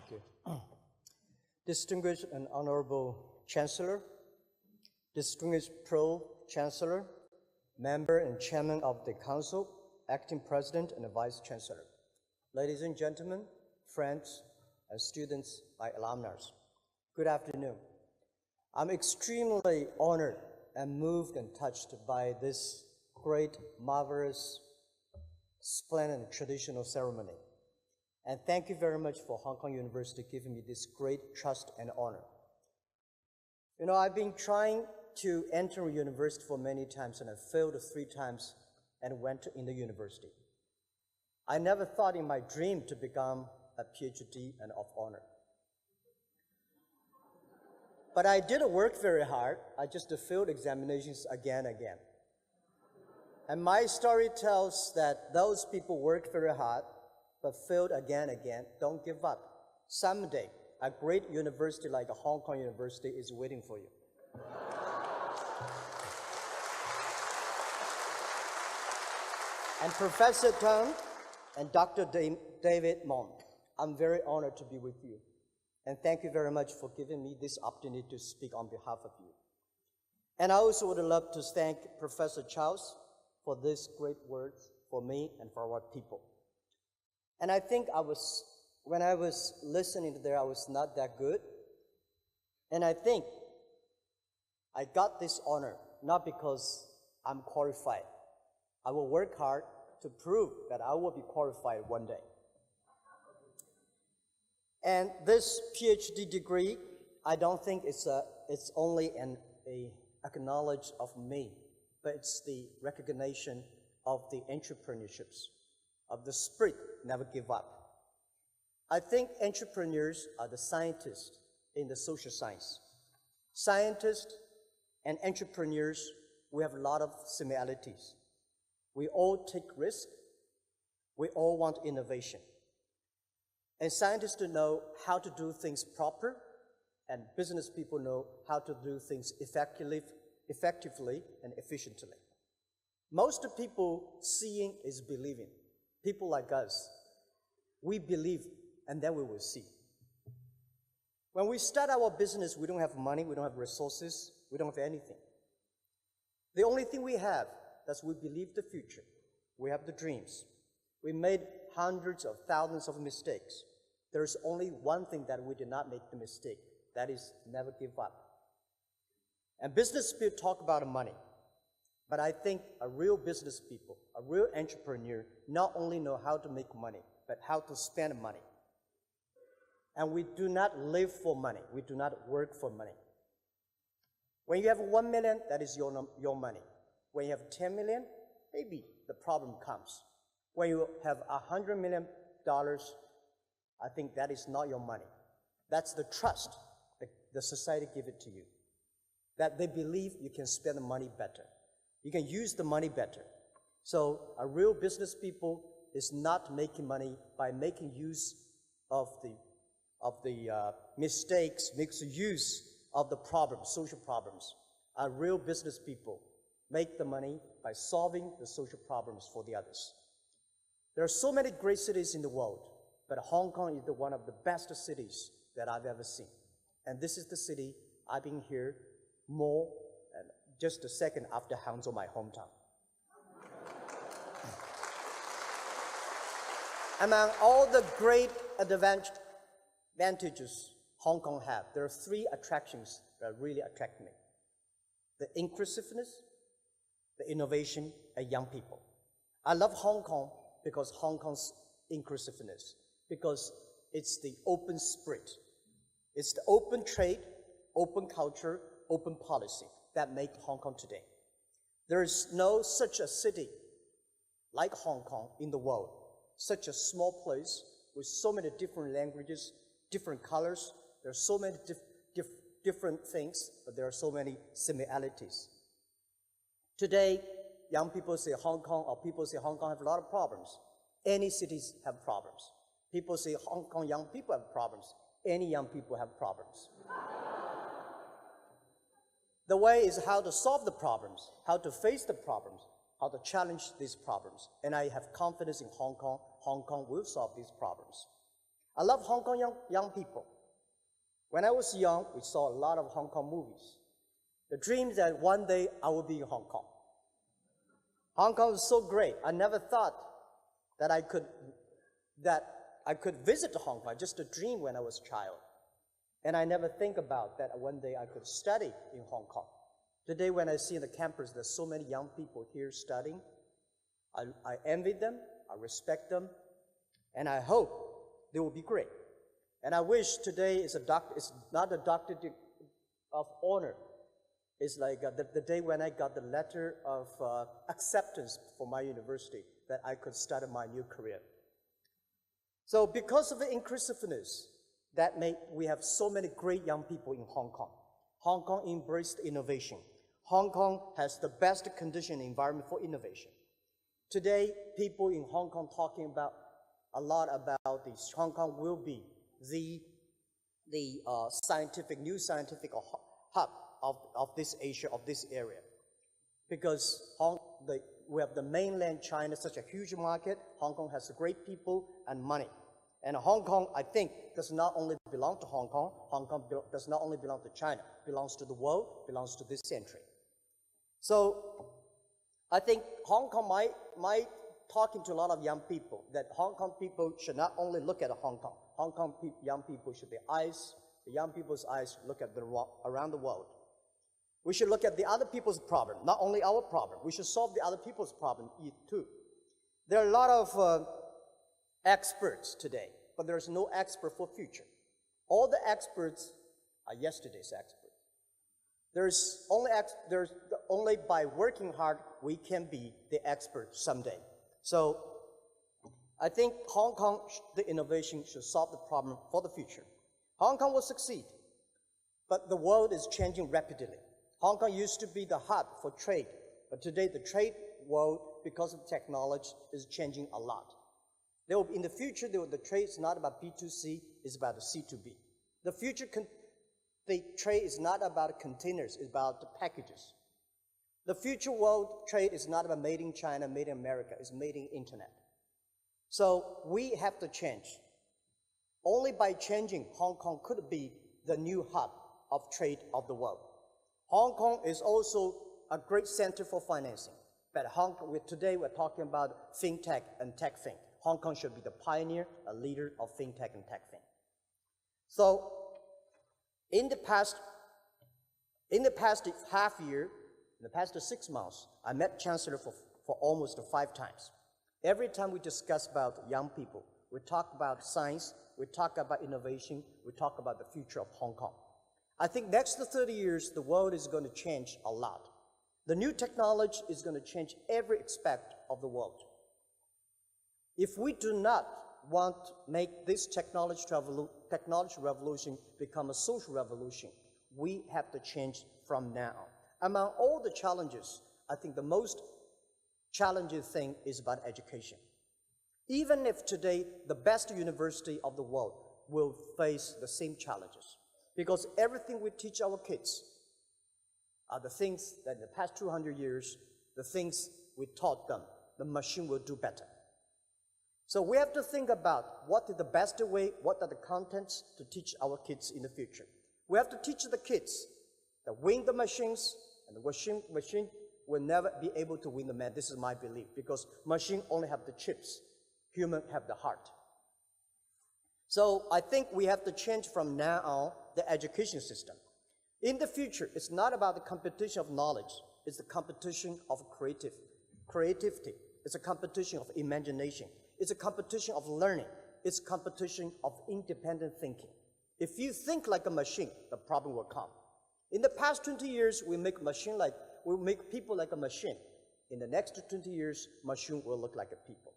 Thank you. Distinguished and Honorable Chancellor, distinguished Pro-Chancellor, Member and Chairman of the Council, Acting President and Vice Chancellor, ladies and gentlemen, friends and students, my alumni, good afternoon. I'm extremely honored and moved and touched by this great, marvelous, splendid and traditional ceremony. And thank you very much for Hong Kong University giving me this great trust and honor. You know, I've been trying to enter a university for many times, and I failed 3 times and went in the university. I never thought in my dream to become a PhD and of honor. But I did work very hard. I just failed examinations again and again. And my story tells that those people work very hard, but failed again and again. Don't give up. Someday, a great university like Hong Kong University is waiting for you. And Professor Tang and Dr. David Mong, I'm very honored to be with you. And thank you very much for giving me this opportunity to speak on behalf of you. And I also would love to thank Professor Charles for these great words for me and for our people. And I think when I was listening to there, I was not that good. And I think I got this honor, not because I'm qualified. I will work hard to prove that I will be qualified one day. And this PhD degree, I don't think it's only an acknowledge of me, but it's the recognition of the entrepreneurships, of the spirit, never give up. I think entrepreneurs are the scientists in the social science. Scientists and entrepreneurs, we have a lot of similarities. We all take risks. We all want innovation. And scientists know how to do things proper, and business people know how to do things effectively and efficiently. Most people seeing is believing. People like us, we believe, and then we will see. When we start our business, we don't have money, we don't have resources, we don't have anything. The only thing we have is we believe the future. We have the dreams. We made hundreds of thousands of mistakes. There's only one thing that we did not make the mistake. That is, never give up. And business people talk about money. But I think a real business people, a real entrepreneur, not only know how to make money, but how to spend money. And we do not live for money. We do not work for money. When you have 1 million, that is your money. When you have 10 million, maybe the problem comes. When you have $100 million, I think that is not your money. That's the trust that the society give it to you. That they believe you can spend the money better. You can use the money better. So a real business people is not making money by making use of the mistakes, makes use of the problems, social problems. A real business people make the money by solving the social problems for the others. There are so many great cities in the world, but Hong Kong is one of the best cities that I've ever seen. And this is the city I've been here more than just a second after Hangzhou, my hometown. Among all the great advantages Hong Kong have, there are 3 attractions that really attract me. The inclusiveness, the innovation, and young people. I love Hong Kong because Hong Kong's inclusiveness, because it's the open spirit. It's the open trade, open culture, open policy that make Hong Kong today. There is no such a city like Hong Kong in the world, such a small place with so many different languages, different colors. There are so many different things, but there are so many similarities. Today, young people say Hong Kong, or people say Hong Kong have a lot of problems. Any cities have problems. People say Hong Kong young people have problems. Any young people have problems. The way is how to solve the problems, how to face the problems, how to challenge these problems. And I have confidence in Hong Kong. Hong Kong will solve these problems. I love Hong Kong young people. When I was young, we saw a lot of Hong Kong movies. The dream that one day I will be in Hong Kong. Hong Kong is so great. I never thought that I could visit Hong Kong, just a dream when I was a child. And I never think about that one day I could study in Hong Kong. Today when I see the campus, there's so many young people here studying. I envy them, I respect them, and I hope they will be great. And I wish today is not a doctorate of honor. It's like the day when I got the letter of acceptance for my university that I could start my new career. So because of the inclusiveness, we have so many great young people in Hong Kong. Hong Kong embraced innovation. Hong Kong has the best condition environment for innovation. Today, people in Hong Kong talking about a lot about this. Hong Kong will be the new scientific hub of this Asia, of this area. Because we have the mainland China, such a huge market. Hong Kong has great people and money. And Hong Kong, I think, does not only belong to Hong Kong. Hong Kong does not only belong to China, belongs to the world, belongs to this century. So I think Hong Kong might talking to a lot of young people that Hong Kong people should not only look at Hong Kong. Hong Kong young people should the young people's eyes look at around the world. We should look at the other people's problem, not only our problem. We should solve the other people's problem too. There are a lot of experts today, but there's no expert for future. All the experts are yesterday's experts. There's only by working hard we can be the expert someday. So I think Hong Kong, the innovation should solve the problem for the future. Hong Kong will succeed, but the world is changing rapidly. Hong Kong used to be the hub for trade, but today the trade world, because of technology, is changing a lot. In the future, the trade is not about B2C, it's about C2B. The future, the trade is not about containers, it's about the packages. The future world trade is not about made in China, made in America, it's made in internet. So we have to change. Only by changing, Hong Kong could be the new hub of trade of the world. Hong Kong is also a great center for financing. But today we're talking about fintech and techfin. Hong Kong should be the pioneer, a leader of fintech and techfin. So in the past half year, in the past 6 months, I met Chancellor for almost 5 times. Every time we discuss about young people, we talk about science, we talk about innovation, we talk about the future of Hong Kong. I think next 30 years, the world is going to change a lot. The new technology is going to change every aspect of the world. If we do not want to make this technology revolution become a social revolution, we have to change from now. Among all the challenges, I think the most challenging thing is about education. Even if today the best university of the world will face the same challenges, because everything we teach our kids are the things that in the past 200 years, the things we taught them, the machine will do better. So we have to think about what is the best way, what are the contents to teach our kids in the future. We have to teach the kids that win the machines, and the machine will never be able to win the man. This is my belief, because machine only have the chips, human have the heart. So I think we have to change from now on the education system. In the future, it's not about the competition of knowledge, it's the competition of creativity. It's a competition of imagination. It's a competition of learning. It's a competition of independent thinking. If you think like a machine, the problem will come. In the past 20 years, we make people like a machine. In the next 20 years, machine will look like a people.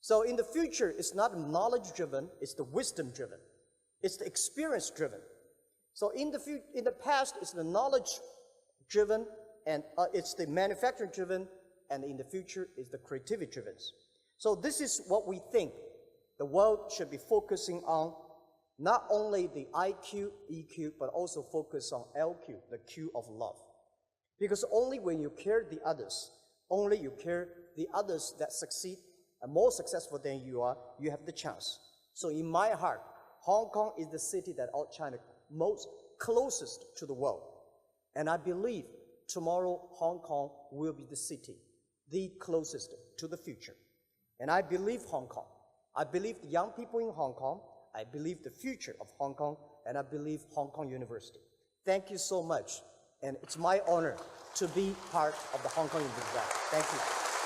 So in the future, it's not knowledge-driven, it's the wisdom-driven. It's the experience-driven. So in the past, it's the knowledge-driven, and it's the manufacturing-driven, and in the future, it's the creativity-driven. So this is what we think the world should be focusing on, not only the IQ, EQ, but also focus on LQ, the Q of love. Because only when you care the others, only you care the others that succeed and more successful than you are, you have the chance So in my heart, Hong Kong is the city that out China most closest to the world. And I believe tomorrow Hong Kong will be the city, the closest to the future. And I believe Hong Kong. I believe the young people in Hong Kong. I believe the future of Hong Kong, and I believe Hong Kong University. Thank you so much. And it's my honor to be part of the Hong Kong University. Thank you.